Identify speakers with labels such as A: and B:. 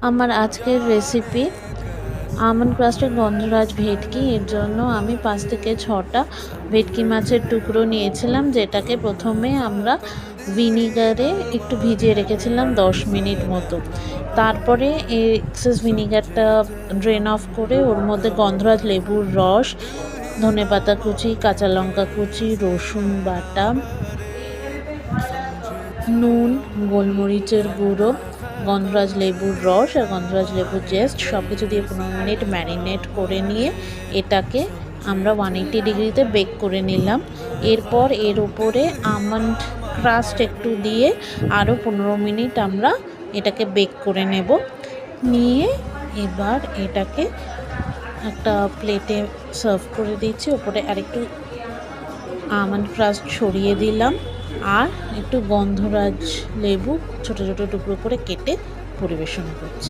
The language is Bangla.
A: আমার আজকের রেসিপি আমন্ড ক্রাস্টেড গন্ধরাজ ভেটকি। এর জন্য আমি 5 থেকে 6টা ভেটকি মাছের টুকরো নিয়েছিলাম, যেটাকে প্রথমে আমরা ভিনিগারে একটু ভিজিয়ে রেখেছিলাম 10 মিনিট মতো। তারপরে এই এক্সেস ভিনিগারটা ড্রেন অফ করে ওর মধ্যে গন্ধরাজ লেবুর রস, ধনেপাতা কুচি, কাঁচা লঙ্কা কুচি, রসুন বাটা, নুন, গোলমরিচের গুঁড়ো, গন্ধরাজ লেবুর রস আর গন্ধরাজ লেবুর জেস্ট সব কিছু দিয়ে 15 মিনিট ম্যারিনেট করে নিয়ে এটাকে আমরা 180 ডিগ্রিতে বেক করে নিলাম। এরপর এর উপরে আমন্ড ক্রাস্ট একটু দিয়ে আরও 15 মিনিট আমরা এটাকে বেক করে নেব। নিয়ে এবার এটাকে একটা প্লেটে সার্ভ করে দিচ্ছি। ওপরে আরেকটু আমন্ড ক্রাস্ট ছড়িয়ে দিলাম আর একটু গন্ধরাজ লেবু ছোট ছোট টুকরো করে কেটে পরিবেশন করছি।